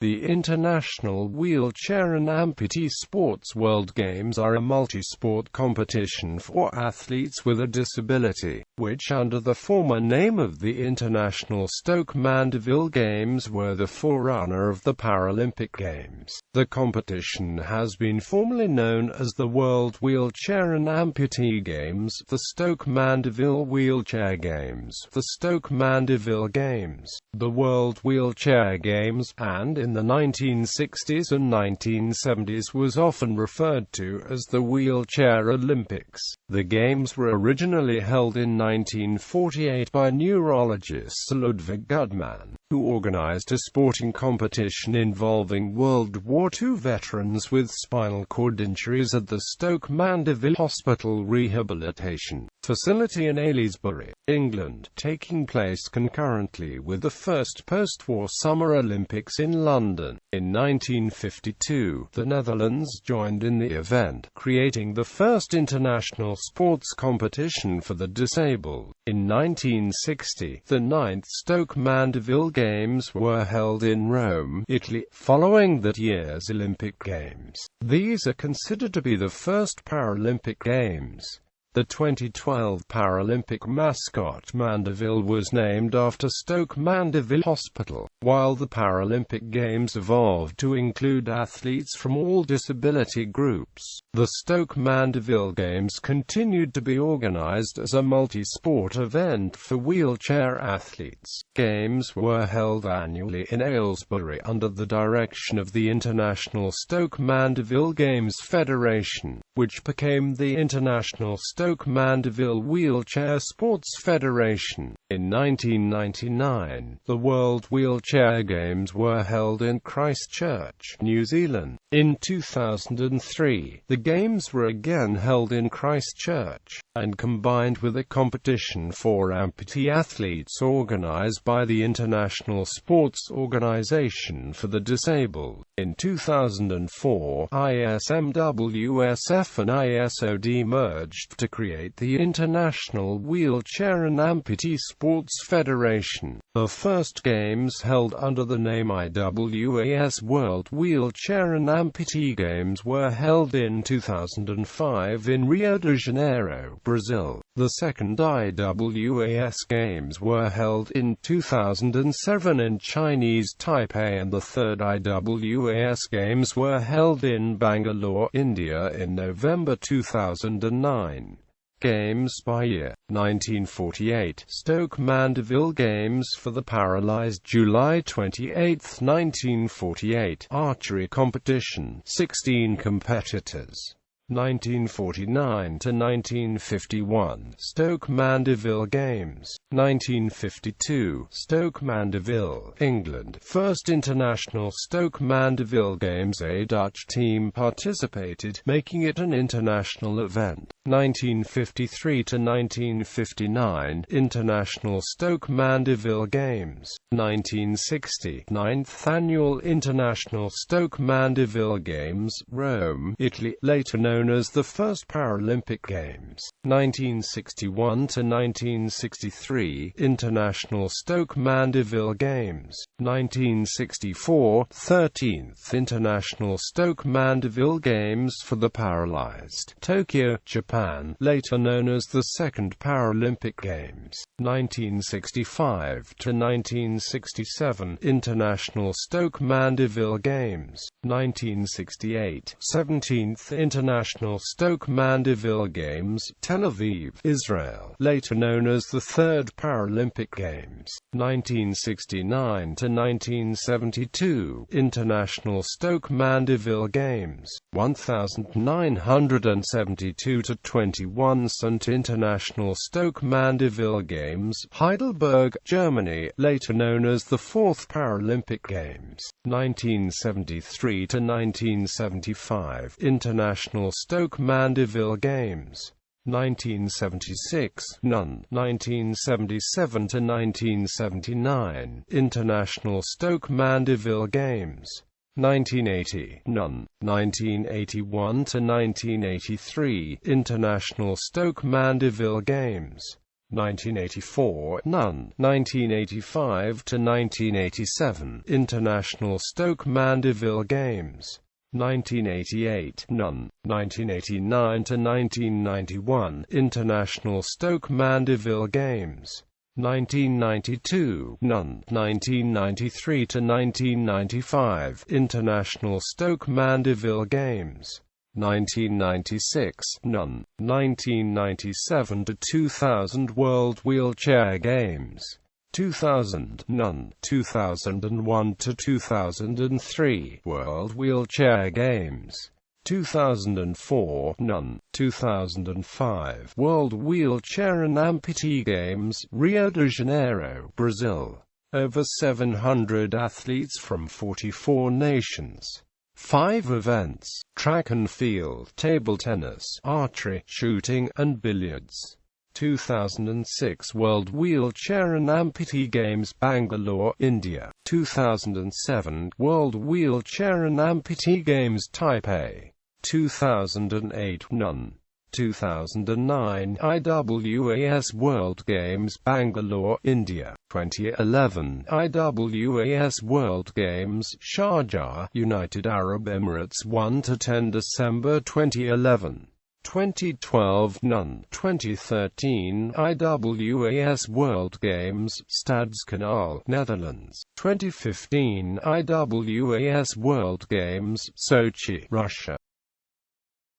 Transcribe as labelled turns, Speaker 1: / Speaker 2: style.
Speaker 1: The International Wheelchair and Amputee Sports World Games are a multi-sport competition for athletes with a disability, which under the former name of the International Stoke Mandeville Games were the forerunner of the Paralympic Games. The competition has been formerly known as the World Wheelchair and Amputee Games, the Stoke Mandeville Wheelchair Games, the Stoke Mandeville Games, the World Wheelchair Games, and in the 1960s and 1970s was often referred to as the Wheelchair Olympics. The Games were originally held in 1948 by neurologist Sir Ludwig Guttmann, who organized a sporting competition involving World War II veterans with spinal cord injuries at the Stoke Mandeville Hospital rehabilitation facility in Aylesbury, England, taking place concurrently with the first post-war Summer Olympics in London. In 1952, the Netherlands joined in the event, creating the first international sports competition for the disabled. In 1960, the 9th Stoke Mandeville Games were held in Rome, Italy, following that year's Olympic Games. These are considered to be the first Paralympic Games. The 2012 Paralympic mascot Mandeville was named after Stoke Mandeville Hospital, while the Paralympic Games evolved to include athletes from all disability groups. The Stoke Mandeville Games continued to be organized as a multi-sport event for wheelchair athletes. Games were held annually in Aylesbury under the direction of the International Stoke Mandeville Games Federation, which became the International Stoke Mandeville Wheelchair Sports Federation. In 1999, the World Wheelchair Games were held in Christchurch, New Zealand. In 2003, the Games were again held in Christchurch, and combined with a competition for amputee athletes organized by the International Sports Organization for the Disabled. In 2004, ISMWSF and ISOD merged to create the International Wheelchair and Amputee Sports Federation. The first Games held under the name IWAS World Wheelchair and Amputee Games were held in 2005 in Rio de Janeiro, Brazil. The second IWAS Games were held in 2007 in Chinese Taipei, and the third IWAS Games were held in Bangalore, India in November 2009. Games by year. 1948 Stoke Mandeville Games for the Paralysed, July 28, 1948. Archery competition, 16 competitors. 1949 to 1951 Stoke Mandeville Games. 1952 Stoke Mandeville, England. First International Stoke Mandeville Games. A Dutch team participated, making it an international event. 1953 to 1959 International Stoke Mandeville Games. 1960 9th Annual International Stoke Mandeville Games, Rome, Italy, later known as the first Paralympic Games. 1961 to 1963 International Stoke Mandeville Games. 1964 13th International Stoke Mandeville Games for the Paralysed, Tokyo, Japan, later known as the Second Paralympic Games. 1965 to 1967 International Stoke Mandeville Games. 1968 17th International Stoke Mandeville Games, Tel Aviv, Israel, later known as the Third Paralympic Games. 1969 to 1972 International Stoke Mandeville Games. 1972 to 21 St. International Stoke Mandeville Games, Heidelberg, Germany, later known as the Fourth Paralympic Games. 1973 to 1975 International Stoke Mandeville Games. 1976 none. 1977 to 1979 International Stoke Mandeville Games. 1980 none. 1981 to 1983 International Stoke Mandeville Games. 1984, none. 1985 to 1987, International Stoke Mandeville Games. 1988, none. 1989 to 1991, International Stoke Mandeville Games. 1992, none. 1993 to 1995, International Stoke Mandeville Games. 1996, none. 1997 to 2000, World Wheelchair Games. 2000, none. 2001 to 2003, World Wheelchair Games. 2004, none. 2005, World Wheelchair and Amputee Games, Rio de Janeiro, Brazil. Over 700 athletes from 44 nations. 5 events: track and field, table tennis, archery, shooting, and billiards. 2006 World Wheelchair and Amputee Games, Bangalore, India. 2007 World Wheelchair and Amputee Games, Taipei. 2008, none. 2009 IWAS World Games, Bangalore, India. 2011 IWAS World Games, Sharjah, United Arab Emirates, 1 to 10 December 2011. 2012, none. 2013 IWAS World Games, Stadskanaal, Netherlands. 2015 IWAS World Games, Sochi, Russia.